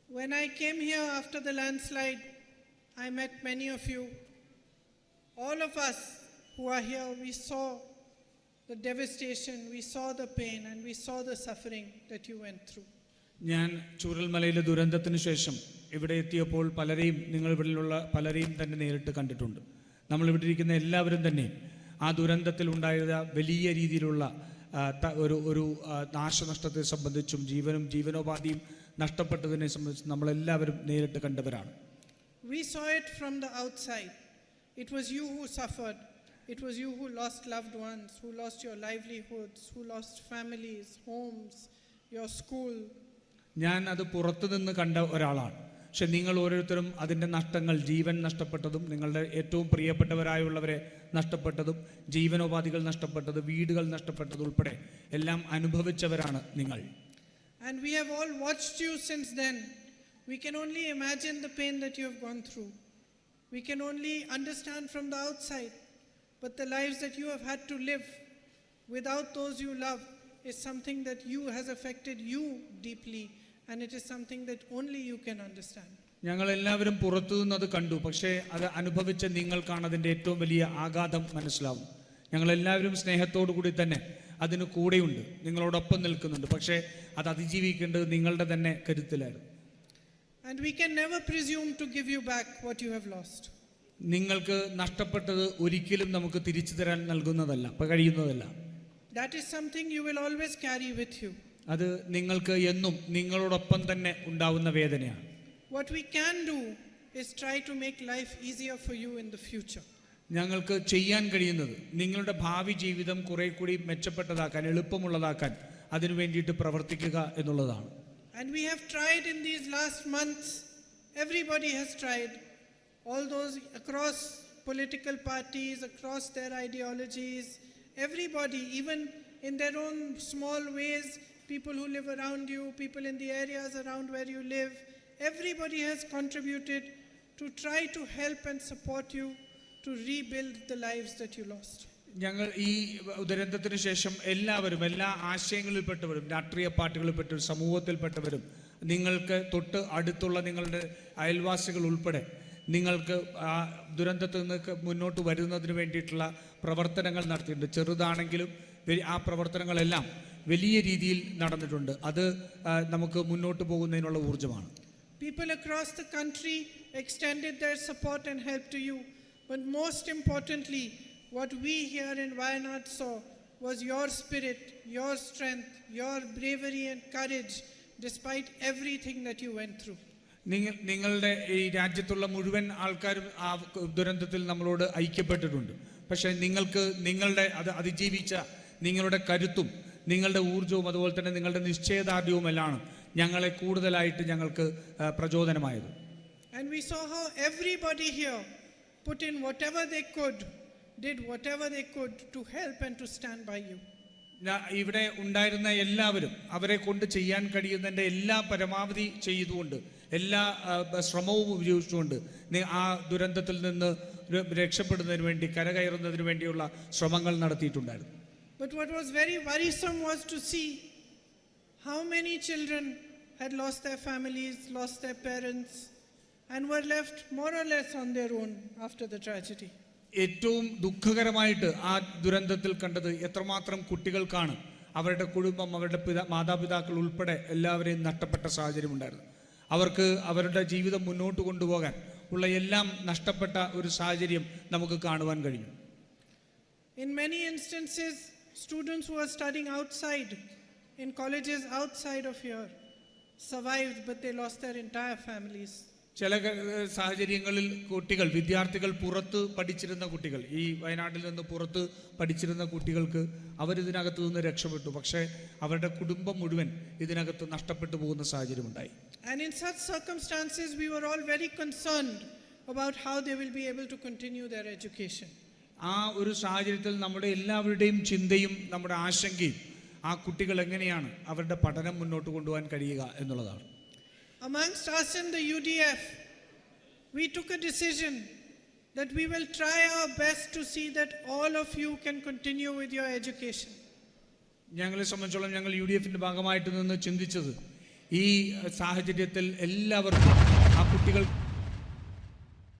When I came here after the landslide, I met many of you. All of us who are here, we saw the devastation, we saw the pain, and we saw the suffering that you went through. ഞാൻ ചൂരൽമലയിലെ ദുരന്തത്തിന് ശേഷം ഇവിടെ എത്തിയപ്പോൾ നിങ്ങൾ ഇവിടെയുള്ള പലരെയും തന്നെ നേരിട്ട് കണ്ടിട്ടുണ്ട്. നമ്മളിവിടെ ഇരിക്കുന്ന എല്ലാവരും തന്നെ ആ ദുരന്തത്തിൽ ഉണ്ടായ വലിയ രീതിയിലുള്ള ഒരു നാശനഷ്ടത്തെ സംബന്ധിച്ചും ജീവനോപാധിയും നഷ്ടപ്പെട്ടതിനെ സംബന്ധിച്ചും നമ്മളെല്ലാവരും നേരിട്ട് കണ്ടവരാണ്. We saw it from the outside. It was you who suffered. It was you who lost loved ones, who lost your livelihoods, who lost families, homes, your school. ഞാൻ അത് പുറത്തുനിന്ന് കണ്ട ഒരാളാണ്. പക്ഷെ നിങ്ങൾ ഓരോരുത്തരും അതിൻ്റെ നഷ്ടങ്ങൾ, ജീവൻ നഷ്ടപ്പെട്ടതും നിങ്ങളുടെ ഏറ്റവും പ്രിയപ്പെട്ടവരായുള്ളവരെ നഷ്ടപ്പെട്ടതും ജീവനോപാധികൾ നഷ്ടപ്പെട്ടത്, വീടുകൾ നഷ്ടപ്പെട്ടത് ഉൾപ്പെടെ എല്ലാം അനുഭവിച്ചവരാണ് നിങ്ങൾ. And we have all watched you since then. We can only imagine the pain that you have gone through. We can only understand from the outside. But the lives that you have had to live without those you love is something that has affected you deeply. And it is something that only you can understand. ഞങ്ങൾ എല്ലാവരും പുറത്തുനിന്ന് അത് കണ്ടു. പക്ഷേ അത് അനുഭവിച്ച നിങ്ങൾക്കാണ് അതിൻ്റെ ഏറ്റവും വലിയ ആഘാതം മനസ്സിലാവും. ഞങ്ങളെല്ലാവരും സ്നേഹത്തോടു കൂടി തന്നെ അതിന് കൂടെയുണ്ട്, നിങ്ങളോടൊപ്പം നിൽക്കുന്നുണ്ട്. പക്ഷേ അത് അതിജീവിക്കേണ്ടത് നിങ്ങളുടെ തന്നെ കരുത്തിലായിരുന്നു. And we can never presume to give you back what you have lost. നിങ്ങൾക്ക് നഷ്ടപ്പെട്ടത് ഒരിക്കലും നമുക്ക് തിരിച്ചു തരാൻ കഴിയുന്നതല്ല. That is something you will always carry with you. അത് നിങ്ങൾക്ക് എന്നും നിങ്ങളോടൊപ്പം തന്നെ ഉണ്ടാവുന്ന വേദനയാണ്. What we can do is try to make life easier for you in the future. ഞങ്ങൾക്ക് ചെയ്യാൻ കഴിയുന്നത് നിങ്ങളുടെ ഭാവി ജീവിതം കുറെ കൂടി മെച്ചപ്പെട്ടതാക്കാൻ, എളുപ്പമുള്ളതാക്കാൻ അതിനു വേണ്ടിയിട്ട് പ്രവർത്തിക്കുക എന്നുള്ളതാണ്. And we have tried in these last months. Everybody has tried. All those across political parties, across their ideologies, everybody, even in their own small ways, people who live around you, people in the areas around where you live, everybody has contributed to try to help and support you to rebuild the lives that you lost. ഞങ്ങൾ ഈ ദുരന്തത്തിന് ശേഷം എല്ലാവരും, എല്ലാ ആശയങ്ങളിൽപ്പെട്ടവരും, രാഷ്ട്രീയ പാർട്ടികളിൽപ്പെട്ടവരും, സമൂഹത്തിൽപ്പെട്ടവരും, നിങ്ങൾക്ക് തൊട്ട് അടുത്തുള്ള നിങ്ങളുടെ അയൽവാസികൾ ഉൾപ്പെടെ നിങ്ങൾക്ക് ആ ദുരന്തത്തിൽ നിന്ന് മുന്നോട്ട് വരുന്നതിന് വേണ്ടിയിട്ടുള്ള പ്രവർത്തനങ്ങൾ നടത്തിയിട്ടുണ്ട്. ചെറുതാണെങ്കിലും ആ പ്രവർത്തനങ്ങളെല്ലാം വലിയ രീതിയിൽ നടന്നിട്ടുണ്ട്. അത് നമുക്ക് മുന്നോട്ട് പോകുന്നതിനുള്ള ഊർജ്ജമാണ്. People across the country extended their support and help to you. But most importantly, what we here in Wayanad saw was your spirit, your strength, your bravery and courage despite everything that you went through. നിങ്ങളുടെ ഈ രാജ്യത്തുള്ള മുഴുവൻ ആൾക്കാരും ആ ദുരന്തത്തിൽ നമ്മളോട് ഐക്യപ്പെട്ടിട്ടുണ്ട്. പക്ഷേ നിങ്ങളുടെ അത് അതിജീവിച്ച നിങ്ങളുടെ കരുത്തും നിങ്ങളുടെ ഊർജ്ജവും അതുപോലെ തന്നെ നിങ്ങളുടെ നിശ്ചയദാർഢ്യവുമെല്ലാം ഞങ്ങളെ കൂടുതലായിട്ട് ഞങ്ങൾക്ക് പ്രചോദനമായത്. And we saw how everybody here put in whatever they could, did whatever they could to help and to stand by you. ഇവിടെ ഉണ്ടായിരുന്ന എല്ലാവരും അവരെ കൊണ്ട് ചെയ്യാൻ കഴിയുന്നതിൻ്റെ എല്ലാ പരമാവധി ചെയ്തുകൊണ്ട്, എല്ലാ ശ്രമവും ഉപയോഗിച്ചുകൊണ്ട് ആ ദുരന്തത്തിൽ നിന്ന് രക്ഷപ്പെടുന്നതിന് വേണ്ടി, കരകയറുന്നതിന് വേണ്ടിയുള്ള ശ്രമങ്ങൾ നടത്തിയിട്ടുണ്ടായിരുന്നു. But what was very worrisome was to see how many children had lost their families, lost their parents, and were left more or less on their own after the tragedy. ഏറ്റവും ദുഃഖകരമായിട്ട് ആ ദുരന്തത്തിൽ കണ്ടത് എത്രമാത്രം കുട്ടികൾക്കാണ് അവരുടെ കുടുംബം, അവരുടെ മാതാപിതാക്കൾ ഉൾപ്പെടെ എല്ലാവരെയും നഷ്ടപ്പെട്ട സാഹചര്യം ഉണ്ടായിരുന്നു. അവർക്ക് അവരുടെ ജീവിതം മുന്നോട്ട് കൊണ്ടുപോകാൻ ഉള്ള എല്ലാം നഷ്ടപ്പെട്ട ഒരു സാഹചര്യം നമുക്ക് കാണുവാൻ കഴിഞ്ഞു. In many instances, students who are studying outside, in colleges outside of here, survived, but they lost their entire families. ചില സാഹചര്യങ്ങളിൽ വിദ്യാർത്ഥികൾ പുറത്ത് പഠിച്ചിരുന്ന കുട്ടികൾ, ഈ വയനാട്ടിൽ നിന്ന് പുറത്ത് പഠിച്ചിരുന്ന കുട്ടികൾക്ക് അവരിതിനകത്ത് നിന്ന് രക്ഷപ്പെട്ടു. പക്ഷേ അവരുടെ കുടുംബം മുഴുവൻ ഇതിനകത്ത് നഷ്ടപ്പെട്ടു പോകുന്ന സാഹചര്യം ഉണ്ടായി. And in such circumstances, we were all very concerned about how they will be able to continue their education. ആ ഒരു സാഹചര്യത്തിൽ നമ്മുടെ എല്ലാവരുടെയും ചിന്തയും നമ്മുടെ ആശങ്കയും ആ കുട്ടികൾ എങ്ങനെയാണ് അവരുടെ പഠനം മുന്നോട്ട് കൊണ്ടുപോകാൻ കഴിയുക എന്നുള്ളതാണ്. Amongst us in the UDF, we took a decision that we will try our best to see that all of you can continue with your education. ഞങ്ങളെ സംബന്ധിച്ചോളം ഞങ്ങൾ UDF ഭാഗമായിട്ട് നിന്ന് ചിന്തിച്ചത് ഈ സാഹചര്യത്തിൽ എല്ലാവർക്കും ആ കുട്ടികൾ